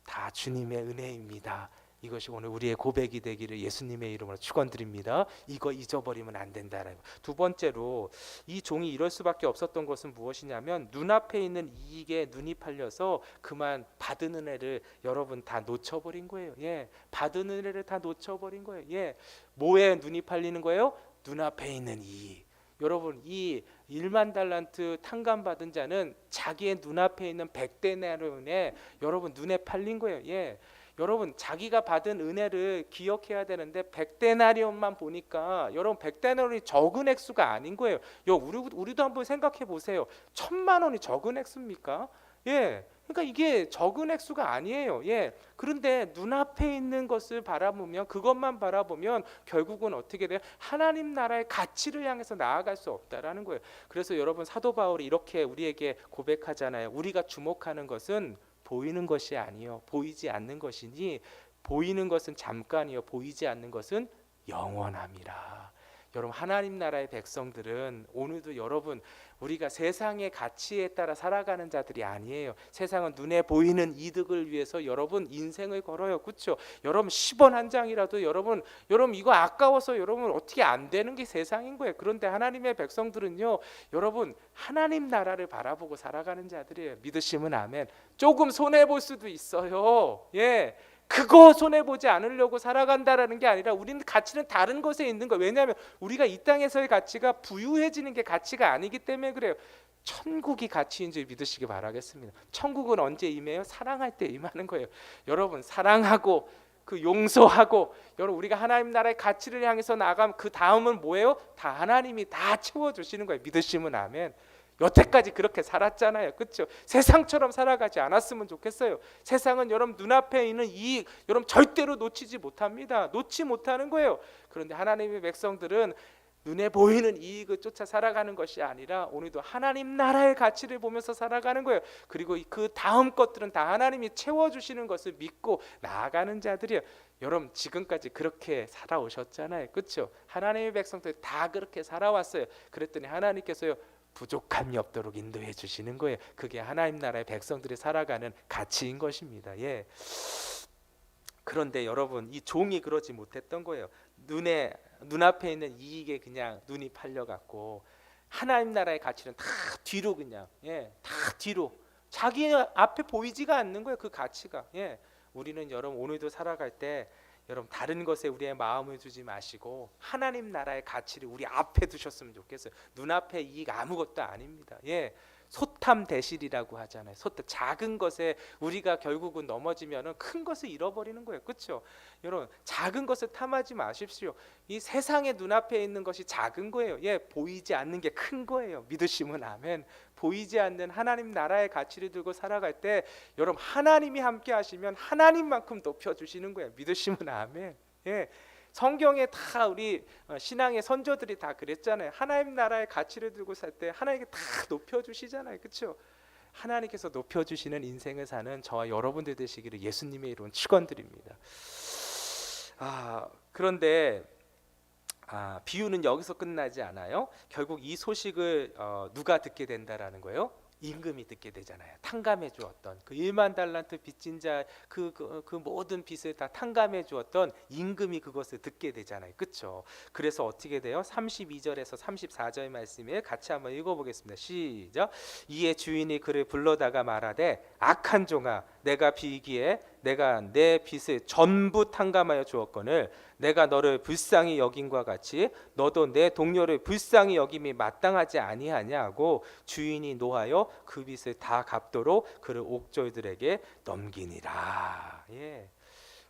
다 주님의 은혜입니다. 이것이 오늘 우리의 고백이 되기를 예수님의 이름으로 축원드립니다. 이거 잊어버리면 안 된다라는 거. 두 번째로 이 종이 이럴 수밖에 없었던 것은 무엇이냐면 눈앞에 있는 이익에 눈이 팔려서 그만 받은 은혜를 여러분 다 놓쳐버린 거예요. 예, 받은 은혜를 다 놓쳐버린 거예요. 예, 뭐에 눈이 팔리는 거예요? 눈앞에 있는 이익. 여러분 이 1만 달란트 탕감 받은 자는 자기의 눈앞에 있는 100데나리온에 여러분 눈에 팔린 거예요. 예. 여러분 자기가 받은 은혜를 기억해야 되는데 100데나리온만 보니까 여러분 100데나리온이 적은 액수가 아닌 거예요. 우리도 한번 생각해 보세요. 1000만 원이 적은 액수입니까? 예, 그러니까 이게 적은 액수가 아니에요. 예, 그런데 눈앞에 있는 것을 바라보면, 그것만 바라보면 결국은 어떻게 돼요? 하나님 나라의 가치를 향해서 나아갈 수 없다라는 거예요. 그래서 여러분 사도 바울이 이렇게 우리에게 고백하잖아요. 우리가 주목하는 것은 보이는 것이 아니요 보이지 않는 것이니, 보이는 것은 잠깐이요 보이지 않는 것은 영원함이라. 여러분 하나님 나라의 백성들은 오늘도 여러분 우리가 세상의 가치에 따라 살아가는 자들이 아니에요. 세상은 눈에 보이는 이득을 위해서 여러분 인생을 걸어요. 그렇죠? 여러분 10원 한 장이라도 여러분 이거 아까워서 여러분 어떻게 안 되는 게 세상인 거예요. 그런데 하나님의 백성들은요. 여러분 하나님 나라를 바라보고 살아가는 자들이에요. 믿으시면 아멘. 조금 손해 볼 수도 있어요. 예. 그거 손해보지 않으려고 살아간다라는 게 아니라 우리는 가치는 다른 것에 있는 거예요. 왜냐하면 우리가 이 땅에서의 가치가 부유해지는 게 가치가 아니기 때문에 그래요. 천국이 가치인 줄 믿으시기 바라겠습니다. 천국은 언제 임해요? 사랑할 때 임하는 거예요. 여러분 사랑하고 그 용서하고 여러분 우리가 하나님 나라의 가치를 향해서 나가면 그 다음은 뭐예요? 다 하나님이 다 채워주시는 거예요. 믿으시면 아멘. 여태까지 그렇게 살았잖아요. 그렇죠? 세상처럼 살아가지 않았으면 좋겠어요. 세상은 여러분 눈앞에 있는 이익 여러분 절대로 놓치지 못합니다. 놓지 못하는 거예요. 그런데 하나님의 백성들은 눈에 보이는 이익을 쫓아 살아가는 것이 아니라 오늘도 하나님 나라의 가치를 보면서 살아가는 거예요. 그리고 그 다음 것들은 다 하나님이 채워주시는 것을 믿고 나아가는 자들이에요. 여러분 지금까지 그렇게 살아오셨잖아요. 그렇죠? 하나님의 백성들 다 그렇게 살아왔어요. 그랬더니 하나님께서요 부족함이 없도록 인도해 주시는 거예요. 그게 하나님 나라의 백성들이 살아가는 가치인 것입니다. 예. 그런데 여러분 이 종이 그러지 못했던 거예요. 눈앞에 있는 이익에 그냥 눈이 팔려 갖고 하나님 나라의 가치는 다 뒤로 그냥 다 뒤로 자기 앞에 보이지가 않는 거예요. 그 가치가. 우리는 여러분 오늘도 살아갈 때 여러분 다른 것에 우리의 마음을 두지 마시고 하나님 나라의 가치를 우리 앞에 두셨으면 좋겠어요. 눈앞에 이익 아무것도 아닙니다. 소탐대실이라고 하잖아요. 작은 것에 우리가 결국은 넘어지면은 큰 것을 잃어버리는 거예요. 그렇죠? 여러분 작은 것을 탐하지 마십시오. 이 세상의 눈앞에 있는 것이 작은 거예요. 보이지 않는 게 큰 거예요. 믿으시면 아멘. 보이지 않는 하나님 나라의 가치를 들고 살아갈 때 여러분 하나님이 함께 하시면 하나님만큼 높여주시는 거예요. 믿으시면 아멘. 성경에 다 우리 신앙의 선조들이 다 그랬잖아요. 하나님 나라의 가치를 들고 살 때 하나님께 다 높여주시잖아요. 그렇죠? 하나님께서 높여주시는 인생을 사는 저와 여러분들 되시기를 예수님의 이름으로 축원드립니다. 그런데 비유는 여기서 끝나지 않아요. 결국 이 소식을 누가 듣게 된다라는 거예요? 임금이 듣게 되잖아요. 탕감해 주었던 그 1만 달란트 빚진 자 그 모든 빚을 다 탕감해 주었던 임금이 그것을 듣게 되잖아요. 그렇죠? 그래서 어떻게 돼요? 32절에서 34절 말씀에 같이 한번 읽어보겠습니다. 시작. 이에 주인이 그를 불러다가 말하되 악한 종아 내가 비기에 내가 내 빚을 전부 탕감하여 주었거늘 내가 너를 불쌍히 여김과 같이 너도 내 동료를 불쌍히 여김이 마땅하지 아니하냐 하고 주인이 노하여 그 빚을 다 갚도록 그를 옥졸들에게 넘기니라.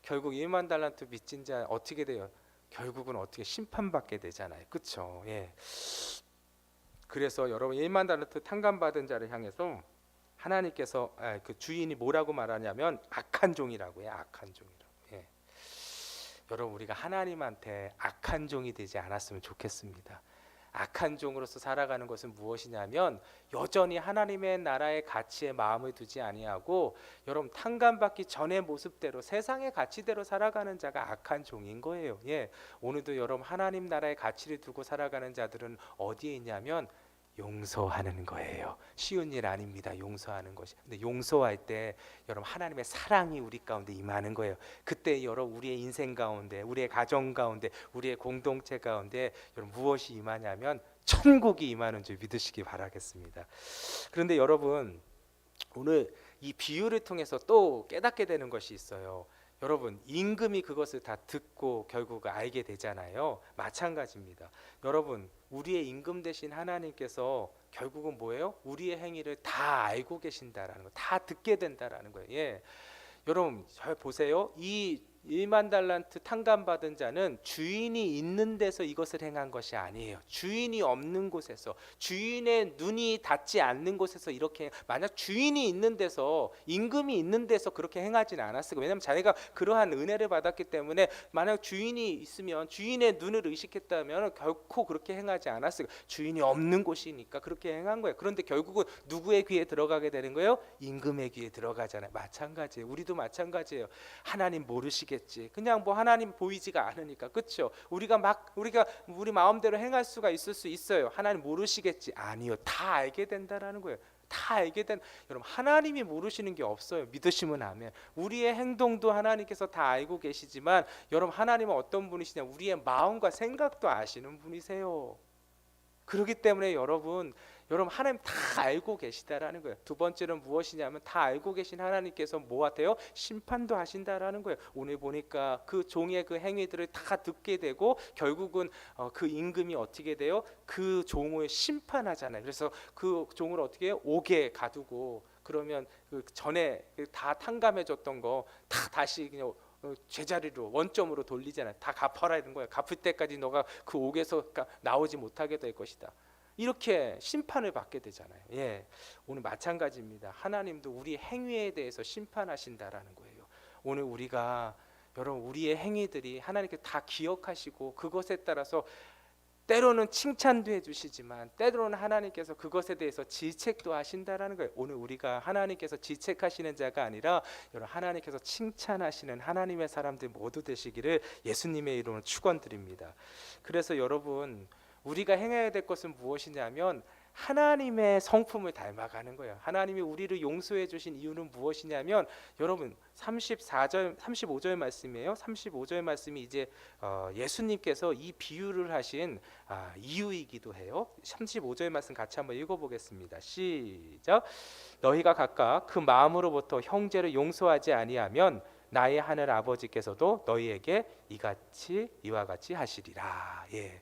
결국 1만 달란트 빚진 자 어떻게 돼요? 결국은 어떻게 심판받게 되잖아요. 그렇죠? 그래서 여러분 1만 달란트 탕감받은 자를 향해서 하나님께서 그 주인이 뭐라고 말하냐면 악한 종이라고 해요. 악한 종이라고. 여러분 우리가 하나님한테 악한 종이 되지 않았으면 좋겠습니다. 악한 종으로서 살아가는 것은 무엇이냐면 여전히 하나님의 나라의 가치에 마음을 두지 아니하고 여러분 탕감받기 전의 모습대로 세상의 가치대로 살아가는 자가 악한 종인 거예요. 오늘도 여러분 하나님 나라의 가치를 두고 살아가는 자들은 어디에 있냐면 용서하는 거예요. 쉬운 일 아닙니다. 용서하는 것이. 근데 용서할 때 여러분 하나님의 사랑이 우리 가운데 임하는 거예요. 그때 여러분 우리의 인생 가운데, 우리의 가정 가운데, 우리의 공동체 가운데 여러분 무엇이 임하냐면 천국이 임하는 줄 믿으시기 바라겠습니다. 그런데 여러분 오늘 이 비유를 통해서 또 깨닫게 되는 것이 있어요. 여러분 임금이 그것을 다 듣고 결국 알게 되잖아요. 마찬가지입니다. 여러분 우리의 임금 되신 하나님께서 결국은 뭐예요? 우리의 행위를 다 알고 계신다라는 거, 다 듣게 된다라는 거예요. 여러분 잘 보세요. 이 1만 달란트 탕감받은 자는 주인이 있는 데서 이것을 행한 것이 아니에요. 주인이 없는 곳에서, 주인의 눈이 닿지 않는 곳에서 이렇게, 만약 주인이 있는 데서, 임금이 있는 데서 그렇게 행하지는 않았을 거예요. 왜냐하면 자기가 그러한 은혜를 받았기 때문에 만약 주인이 있으면, 주인의 눈을 의식했다면 결코 그렇게 행하지 않았을 거예요. 주인이 없는 곳이니까 그렇게 행한 거예요. 그런데 결국은 누구의 귀에 들어가게 되는 거예요? 임금의 귀에 들어가잖아요. 마찬가지예요. 우리도 마찬가지예요. 하나님 모르시게 있겠지. 그냥 뭐 하나님 보이지가 않으니까. 그렇죠? 우리가 우리 마음대로 행할 수가 있을 수 있어요. 하나님 모르시겠지. 아니요. 다 알게 된다라는 거예요. 다 알게 된 여러분, 하나님이 모르시는 게 없어요. 믿으시면 아멘. 우리의 행동도 하나님께서 다 알고 계시지만 여러분, 하나님은 어떤 분이시냐? 우리의 마음과 생각도 아시는 분이세요. 그렇기 때문에 여러분 하나님 다 알고 계시다라는 거예요. 두 번째는 무엇이냐면 다 알고 계신 하나님께서 뭐 하세요? 심판도 하신다라는 거예요. 오늘 보니까 그 종의 그 행위들을 다 듣게 되고 결국은 그 임금이 어떻게 돼요? 그 종을 심판하잖아요. 그래서 그 종을 어떻게 해요? 옥에 가두고, 그러면 그 전에 다 탕감해줬던 거 다 다시 그냥 제자리로 원점으로 돌리잖아요. 다 갚아라 이런 거예요. 갚을 때까지 너가 그 옥에서 나오지 못하게 될 것이다. 이렇게 심판을 받게 되잖아요. 예, 오늘 마찬가지입니다. 하나님도 우리 행위에 대해서 심판하신다라는 거예요. 오늘 우리가 여러분 우리의 행위들이 하나님께 다 기억하시고 그것에 따라서 때로는 칭찬도 해주시지만 때로는 하나님께서 그것에 대해서 질책도 하신다라는 거예요. 오늘 우리가 하나님께서 질책하시는 자가 아니라 여러분 하나님께서 칭찬하시는 하나님의 사람들 모두 되시기를 예수님의 이름으로 축원드립니다. 그래서 여러분 우리가 행해야 될 것은 무엇이냐면 하나님의 성품을 닮아가는 거예요. 하나님이 우리를 용서해 주신 이유는 무엇이냐면 여러분 34절 35절 말씀이에요. 35절 말씀이 이제 예수님께서 이 비유를 하신 이유이기도 해요. 35절 말씀 같이 한번 읽어보겠습니다. 시작. 너희가 각각 그 마음으로부터 형제를 용서하지 아니하면 나의 하늘 아버지께서도 너희에게 이와 같이 하시리라. 예.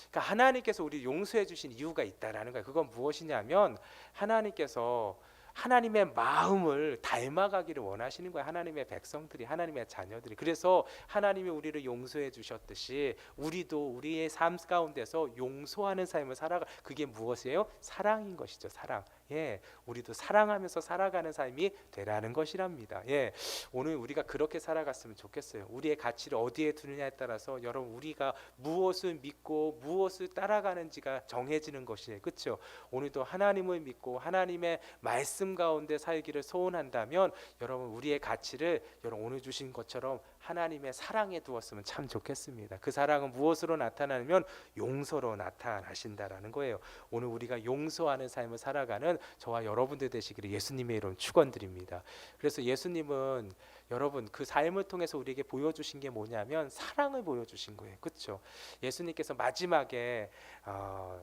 그러니까 하나님께서 우리 용서해 주신 이유가 있다라는 거예요. 그건 무엇이냐면 하나님께서 하나님의 마음을 닮아가기를 원하시는 거예요. 하나님의 백성들이, 하나님의 자녀들이. 그래서 하나님이 우리를 용서해 주셨듯이 우리도 우리의 삶 가운데서 용서하는 삶을 살아가. 그게 무엇이에요? 사랑인 것이죠. 사랑. 예, 우리도 사랑하면서 살아가는 삶이 되라는 것이랍니다. 예, 오늘 우리가 그렇게 살아갔으면 좋겠어요. 우리의 가치를 어디에 두느냐에 따라서 여러분 우리가 무엇을 믿고 무엇을 따라가는지가 정해지는 것이에요. 그렇죠? 오늘도 하나님을 믿고 하나님의 말씀 가운데 살기를 소원한다면 여러분 우리의 가치를 여러분 오늘 주신 것처럼 하나님의 사랑에 두었으면 참 좋겠습니다. 그 사랑은 무엇으로 나타나냐면 용서로 나타나신다라는 거예요. 오늘 우리가 용서하는 삶을 살아가는 저와 여러분들 되시기를 예수님의 이름 축원드립니다. 그래서 예수님은 여러분 그 삶을 통해서 우리에게 보여주신 게 뭐냐면 사랑을 보여주신 거예요. 그렇죠? 예수님께서 마지막에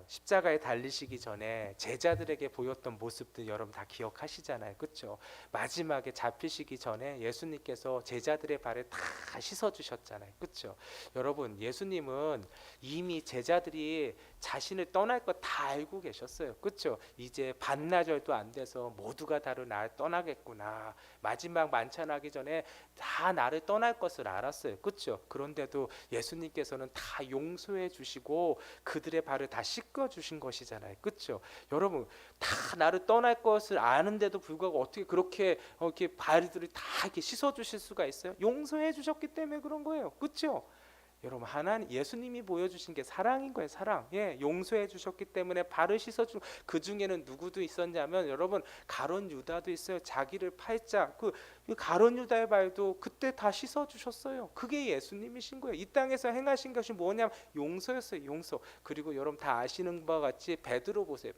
십자가에 달리시기 전에 제자들에게 보였던 모습들 여러분 다 기억하시잖아요. 그렇죠? 마지막에 잡히시기 전에 예수님께서 제자들의 발을 다 씻어주셨잖아요. 그렇죠? 여러분 예수님은 이미 제자들이 자신을 떠날 것 다 알고 계셨어요. 그렇죠? 이제 반나절도 안 돼서 모두가 다를 나를 떠나겠구나. 마지막 만찬하기 전에 다 나를 떠날 것을 알았어요. 그렇죠? 그런데도 예수님께서는 다 용서해 주시고 그들의 발을 다 씻겨 주신 것이잖아요. 그렇죠? 여러분 다 나를 떠날 것을 아는데도 불구하고 어떻게 그렇게 이렇게 발들을 다 이렇게 씻어 주실 수가 있어요? 용서해 주셨기 때문에 그런 거예요. 그렇죠? 여러분 하나님 예수님이 보여주신 게 사랑인 거예요. 사랑. 예, 용서해 주셨기 때문에 발을 씻어주. 그 중에는 누구도 있었냐면 여러분 가룟 유다도 있어요. 자기를 팔자 그 가룟 유다의 발도 그때 다 씻어 주셨어요. 그게 예수님이신 거예요. 이 땅에서 행하신 것이 뭐냐면 용서였어요. 용서. 그리고 여러분 다 아시는 바와 같이 베드로 보세요.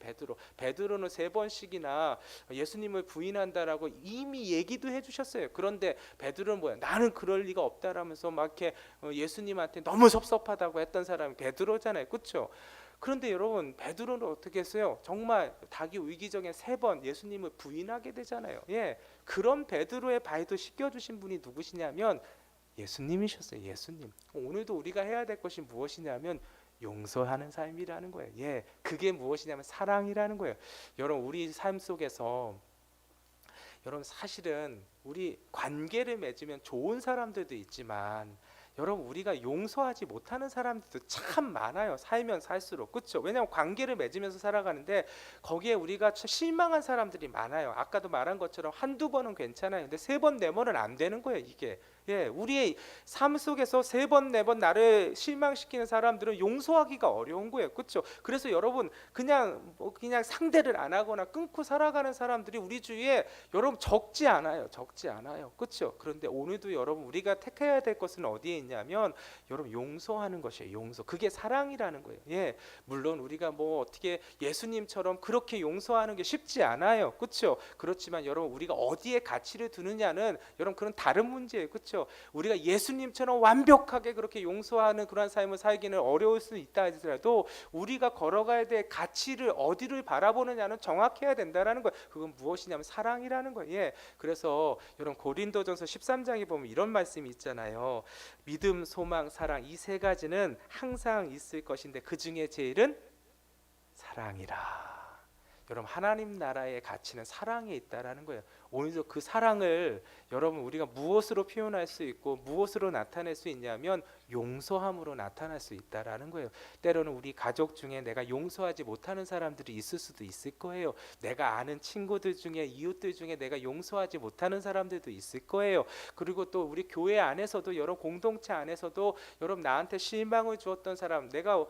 베드로는 3번씩이나 예수님을 부인한다라고 이미 얘기도 해주셨어요. 그런데 베드로는 뭐야? 나는 그럴 리가 없다라면서 막 이렇게 예수님한테 너무 섭섭하다고 했던 사람이 베드로잖아요. 그렇죠? 그런데 여러분 베드로는 어떻게 했어요? 정말 자기 위기적인 3번 예수님을 부인하게 되잖아요. 예, 그런 베드로의 발도 씻겨주신 분이 누구시냐면 예수님이셨어요. 예수님. 오늘도 우리가 해야 될 것이 무엇이냐면 용서하는 삶이라는 거예요. 예, 그게 무엇이냐면 사랑이라는 거예요. 여러분 우리 삶 속에서 여러분 사실은 우리 관계를 맺으면 좋은 사람들도 있지만 여러분 우리가 용서하지 못하는 사람들도 참 많아요. 살면 살수록. 그렇죠? 왜냐하면 관계를 맺으면서 살아가는데 거기에 우리가 실망한 사람들이 많아요. 아까도 말한 것처럼 한두 번은 괜찮아요. 근데 3번, 4번은 안 되는 거예요. 이게 예, 우리의 삶 속에서 3번, 4번 나를 실망시키는 사람들은 용서하기가 어려운 거예요. 그렇죠? 그래서 여러분 그냥 상대를 안 하거나 끊고 살아가는 사람들이 우리 주위에 여러분 적지 않아요. 적지 않아요. 그렇죠? 그런데 오늘도 여러분 우리가 택해야 될 것은 어디에 있냐면 여러분 용서하는 것이에요. 용서. 그게 사랑이라는 거예요. 예. 물론 우리가 뭐 어떻게 예수님처럼 그렇게 용서하는 게 쉽지 않아요. 그렇죠? 그렇지만 여러분 우리가 어디에 가치를 두느냐는 여러분 그런 다른 문제예요. 그렇죠? 우리가 예수님처럼 완벽하게 그렇게 용서하는 그런 삶을 살기는 어려울 수 있다 하더라도 우리가 걸어가야 될 가치를 어디를 바라보느냐는 정확해야 된다라는 거예요. 그건 무엇이냐면 사랑이라는 거예요. 예. 그래서 여러분 고린도전서 13장에 보면 이런 말씀이 있잖아요. 믿음, 소망, 사랑 이 3가지는 항상 있을 것인데 그 중에 제일은 사랑이라. 여러분 하나님 나라의 가치는 사랑에 있다라는 거예요. 오늘도 그 사랑을 여러분 우리가 무엇으로 표현할 수 있고 무엇으로 나타낼 수 있냐면 용서함으로 나타날 수 있다라는 거예요. 때로는 우리 가족 중에 내가 용서하지 못하는 사람들이 있을 수도 있을 거예요. 내가 아는 친구들 중에 이웃들 중에 내가 용서하지 못하는 사람들도 있을 거예요. 그리고 또 우리 교회 안에서도 여러 공동체 안에서도 여러분 나한테 실망을 주었던 사람, 내가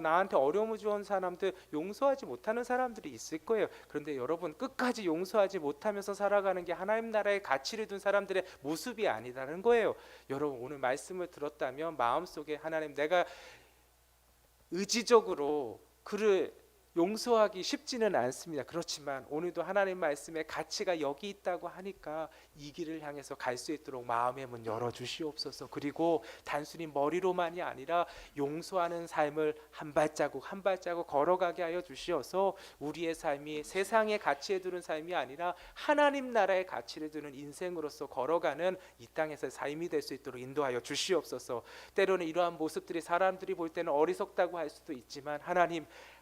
나한테 어려움을 주었던 사람들 용서하지 못하는 사람들이 있을 거예요. 그런데 여러분 끝까지 용서하지 못하면서 살아가는 게 하나님 나라의 가치를 둔 사람들의 모습이 아니라는 거예요. 여러분 오늘 말씀을 들었다면 마음속에 하나님 내가 의지적으로 그를 용서하기 쉽지는 않습니다. 그렇지만 오늘도 하나님 말씀의 가치가 여기 있다고 하니까 이 길을 향해서 갈 수 있도록 마음의 문 열어주시옵소서. 그리고 단순히 머리로만이 아니라 용서하는 삶을 한 발자국 한 발자국 걸어가게 하여 주시어서 우리의 삶이 세상의 가치에 두는 삶이 아니라 하나님 나라의 가치를 두는 인생으로서 걸어가는 이 땅에서의 삶이 될 수 있도록 인도하여 주시옵소서. 때로는 이러한 모습들이 사람들이 볼 때는 어리석다고 할 수도 있지만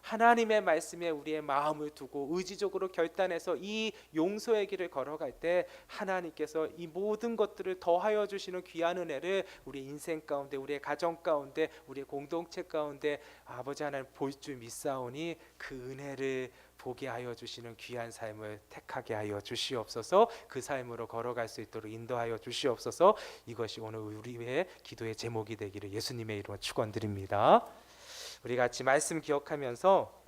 하나님의 말씀에 우리의 마음을 두고 의지적으로 결단해서 이 용서의 길을 걸어갈 때 하나님께서 이 모든 것들을 더하여 주시는 귀한 은혜를 우리 인생 가운데 우리의 가정 가운데 우리의 공동체 가운데 아버지 하나님 볼 줄 믿사오니 그 은혜를 보게 하여 주시는 귀한 삶을 택하게 하여 주시옵소서. 그 삶으로 걸어갈 수 있도록 인도하여 주시옵소서. 이것이 오늘 우리의 기도의 제목이 되기를 예수님의 이름으로 축원드립니다. 우리 같이 말씀 기억하면서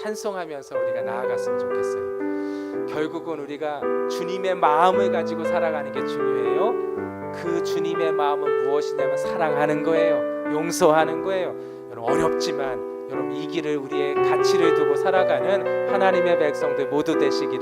찬송하면서 우리가 나아갔으면 좋겠어요. 결국은 우리가 주님의 마음을 가지고 살아가는 게 중요해요. 그 주님의 마음은 무엇이냐면 사랑하는 거예요. 용서하는 거예요. 여러분 어렵지만 여러분 이 길을 우리의 가치를 두고 살아가는 하나님의 백성들 모두 되시기를